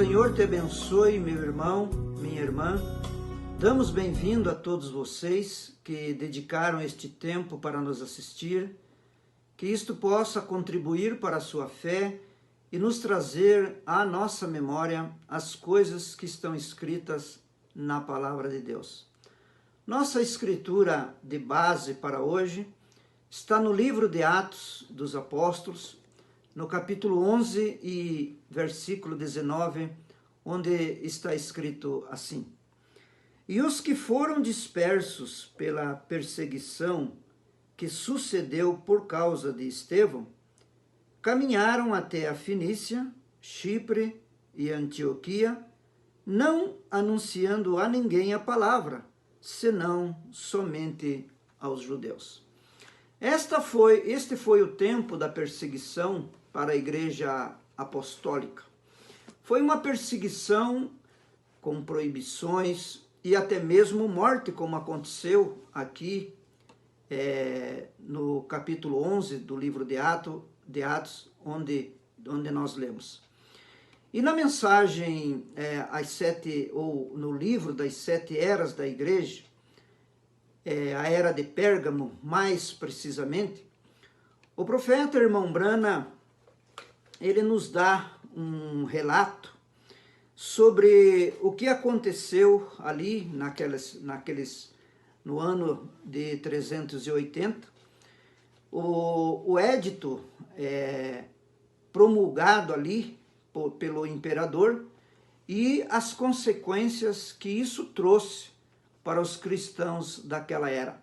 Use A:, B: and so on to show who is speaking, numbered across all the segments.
A: Senhor te abençoe, meu irmão, minha irmã. Damos bem-vindo a todos vocês que dedicaram este tempo para nos assistir. Que isto possa contribuir para a sua fé e nos trazer à nossa memória as coisas que estão escritas na Palavra de Deus. Nossa escritura de base para hoje está no livro de Atos dos Apóstolos, no capítulo 11 e versículo 19, onde está escrito assim: E os que foram dispersos pela perseguição que sucedeu por causa de Estevão, caminharam até a Fenícia, Chipre e Antioquia, não anunciando a ninguém a palavra, senão somente aos judeus. Este foi o tempo da perseguição para a igreja apostólica. Foi uma perseguição com proibições e até mesmo morte, como aconteceu aqui no capítulo 11 do livro de Atos, onde nós lemos. E na mensagem, ou no livro das 7 eras da igreja, a era de Pérgamo, mais precisamente, o profeta irmão Branham, ele nos dá um relato sobre o que aconteceu ali no ano de 380, o édito promulgado ali pelo imperador e as consequências que isso trouxe para os cristãos daquela era.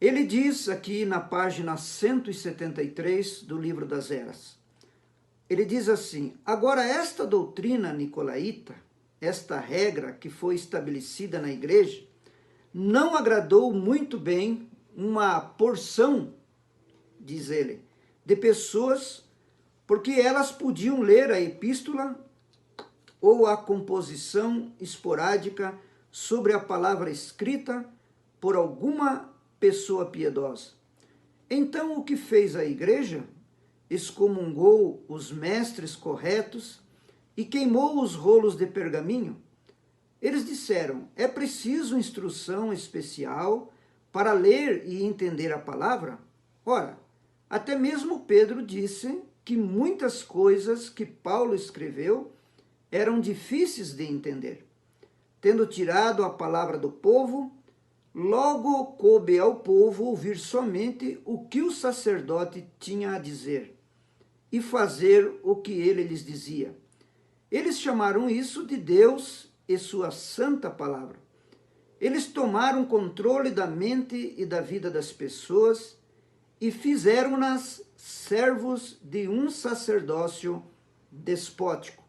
A: Ele diz aqui na página 173 do livro das Eras, ele diz assim: agora esta doutrina nicolaíta, esta regra que foi estabelecida na igreja, não agradou muito bem uma porção, diz ele, de pessoas, porque elas podiam ler a epístola ou a composição esporádica sobre a palavra escrita por alguma pessoa piedosa. Então o que fez a igreja? Excomungou os mestres corretos e queimou os rolos de pergaminho. Eles disseram: é preciso instrução especial para ler e entender a palavra? Ora, até mesmo Pedro disse que muitas coisas que Paulo escreveu eram difíceis de entender. Tendo tirado a palavra do povo, logo coube ao povo ouvir somente o que o sacerdote tinha a dizer e fazer o que ele lhes dizia. Eles chamaram isso de Deus e sua santa palavra. Eles tomaram controle da mente e da vida das pessoas e fizeram-nas servos de um sacerdócio despótico.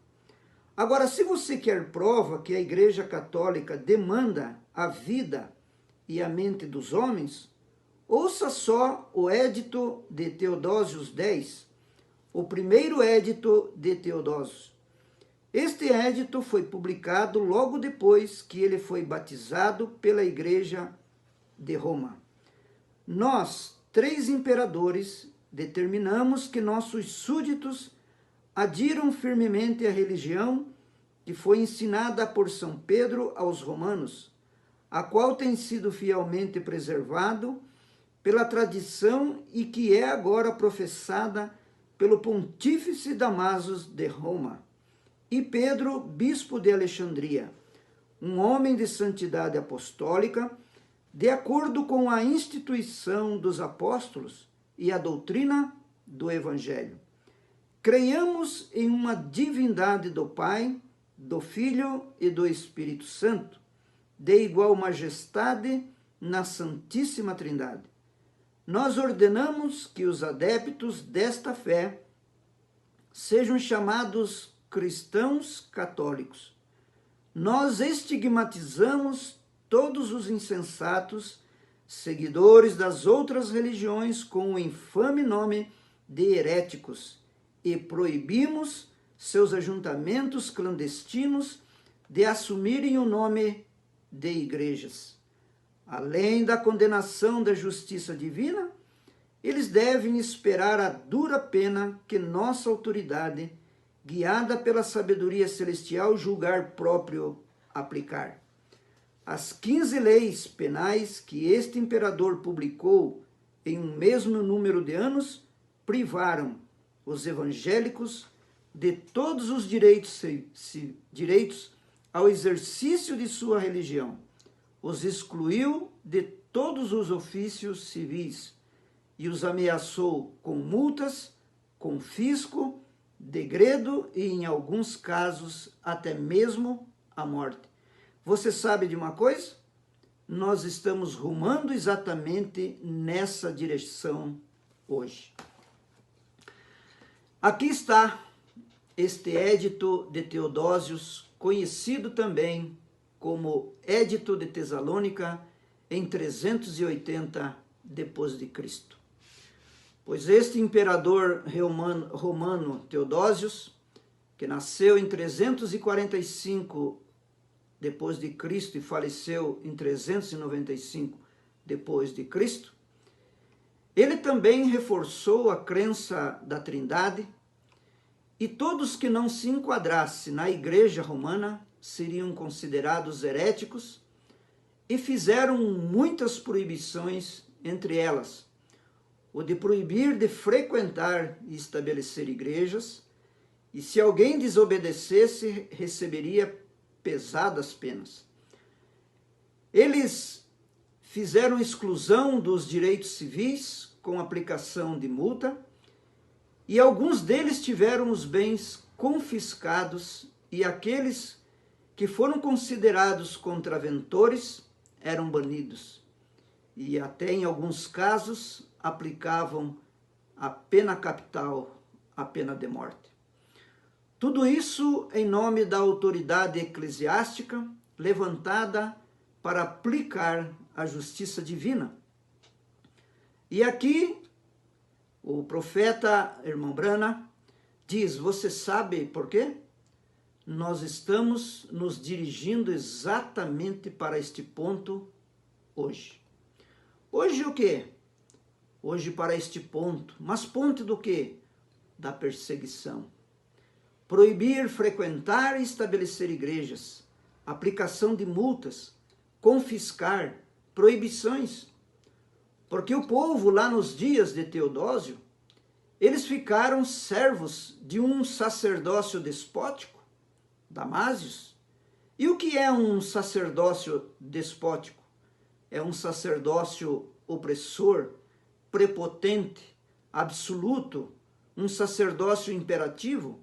A: Agora, se você quer prova que a Igreja Católica demanda a vida e a mente dos homens, ouça só o Édito de Teodósio X, o primeiro Édito de Teodósio. Este édito foi publicado logo depois que ele foi batizado pela Igreja de Roma. Nós, 3 imperadores, determinamos que nossos súditos adiram firmemente à religião que foi ensinada por São Pedro aos romanos, a qual tem sido fielmente preservado pela tradição e que é agora professada pelo Pontífice Damaso de Roma, e Pedro, bispo de Alexandria, um homem de santidade apostólica, de acordo com a instituição dos apóstolos e a doutrina do Evangelho. Creiamos em uma divindade do Pai, do Filho e do Espírito Santo, de igual majestade na Santíssima Trindade. Nós ordenamos que os adeptos desta fé sejam chamados cristãos católicos. Nós estigmatizamos todos os insensatos, seguidores das outras religiões, com o infame nome de heréticos, e proibimos seus ajuntamentos clandestinos de assumirem o nome de igrejas. Além da condenação da justiça divina, eles devem esperar a dura pena que nossa autoridade guiada pela sabedoria celestial, julgar próprio aplicar. As 15 leis penais que este imperador publicou em um mesmo número de anos privaram os evangélicos de todos os direitos ao exercício de sua religião, os excluiu de todos os ofícios civis e os ameaçou com multas, confisco, degredo e, em alguns casos, até mesmo a morte. Você sabe de uma coisa? Nós estamos rumando exatamente nessa direção hoje. Aqui está este Édito de Teodósios, conhecido também como Édito de Tesalônica, em 380 depois de Cristo. Pois este imperador romano Teodósios, que nasceu em 345 depois de Cristo e faleceu em 395 depois de Cristo, ele também reforçou a crença da Trindade, e todos que não se enquadrassem na Igreja Romana seriam considerados heréticos, e fizeram muitas proibições, entre elas o de proibir de frequentar e estabelecer igrejas, e se alguém desobedecesse, receberia pesadas penas. Eles fizeram exclusão dos direitos civis com aplicação de multa, e alguns deles tiveram os bens confiscados, e aqueles que foram considerados contraventores eram banidos, e até em alguns casos aplicavam a pena capital, a pena de morte. Tudo isso em nome da autoridade eclesiástica levantada para aplicar a justiça divina. E aqui o profeta, irmão Brana, diz: você sabe por quê? Nós estamos nos dirigindo exatamente para este ponto hoje. Hoje o quê? Hoje para este ponto. Mas ponto do quê? Da perseguição. Proibir frequentar e estabelecer igrejas, aplicação de multas, confiscar, proibições. Porque o povo lá nos dias de Teodósio, eles ficaram servos de um sacerdócio despótico, Damásios. E o que é um sacerdócio despótico? É um sacerdócio opressor, prepotente, absoluto, um sacerdócio imperativo,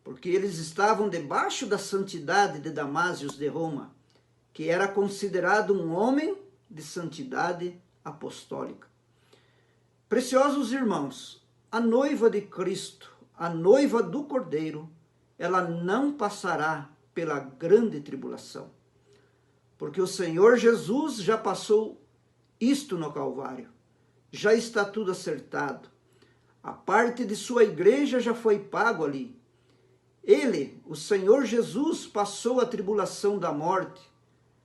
A: porque eles estavam debaixo da santidade de Damásios de Roma, que era considerado um homem de santidade apostólica. Preciosos irmãos, a noiva de Cristo, a noiva do Cordeiro, ela não passará pela grande tribulação, porque o Senhor Jesus já passou isto no Calvário, já está tudo acertado, a parte de sua igreja já foi pago ali. Ele, o Senhor Jesus, passou a tribulação da morte,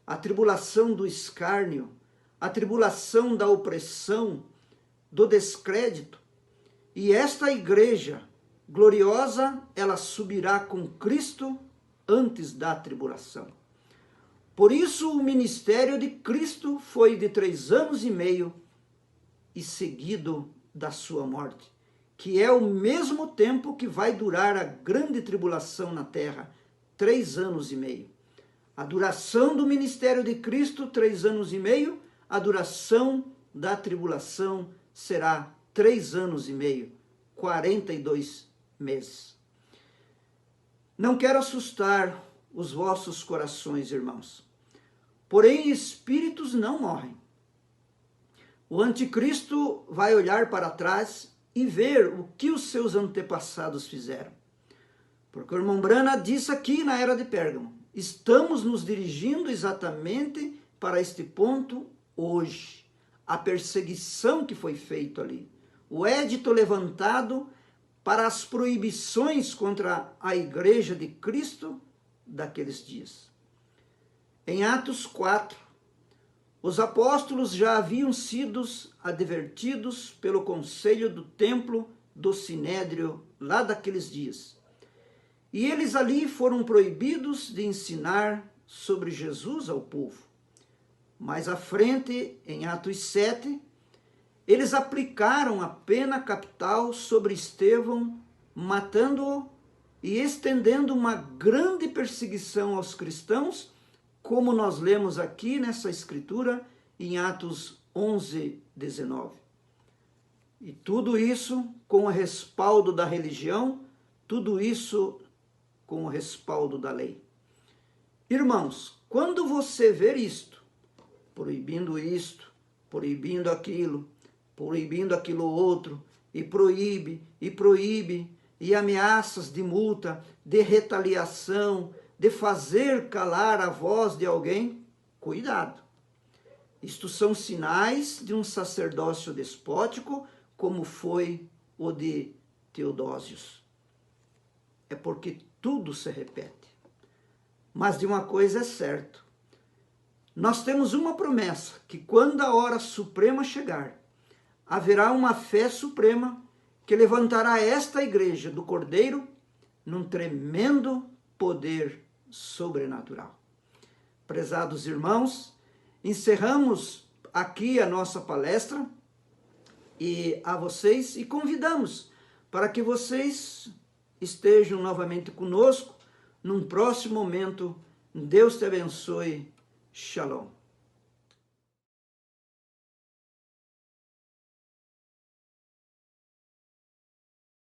A: a tribulação do escárnio, a tribulação da opressão, do descrédito, e esta igreja gloriosa, ela subirá com Cristo antes da tribulação. Por isso o ministério de Cristo foi de 3 anos e meio e seguido da sua morte, que é o mesmo tempo que vai durar a grande tribulação na terra, 3 anos e meio. A duração do ministério de Cristo, 3 anos e meio, a duração da tribulação será 3 anos e meio, 42 meses. Não quero assustar os vossos corações, irmãos. Porém, espíritos não morrem. O anticristo vai olhar para trás e ver o que os seus antepassados fizeram. Porque o irmão Brana disse aqui na Era de Pérgamo, estamos nos dirigindo exatamente para este ponto hoje. A perseguição que foi feita ali. O édito levantado para as proibições contra a igreja de Cristo daqueles dias. Em Atos 4, os apóstolos já haviam sido advertidos pelo conselho do templo do Sinédrio lá daqueles dias. e eles ali foram proibidos de ensinar sobre Jesus ao povo. Mais à frente, em Atos 7, eles aplicaram a pena capital sobre Estevão, matando-o e estendendo uma grande perseguição aos cristãos, como nós lemos aqui nessa escritura, em Atos 11, 19. E tudo isso com o respaldo da religião, tudo isso com o respaldo da lei. Irmãos, quando você ver isto, proibindo aquilo outro, e proíbe, e ameaças de multa, de retaliação, de fazer calar a voz de alguém, cuidado. Isto são sinais de um sacerdócio despótico, como foi o de Teodósios. É porque tudo se repete. Mas de uma coisa é certo. Nós temos uma promessa, que quando a hora suprema chegar, haverá uma fé suprema que levantará esta igreja do Cordeiro num tremendo poder sobrenatural. Prezados irmãos, encerramos aqui a nossa palestra e a vocês e convidamos para que vocês estejam novamente conosco num próximo momento. Deus te abençoe. Shalom.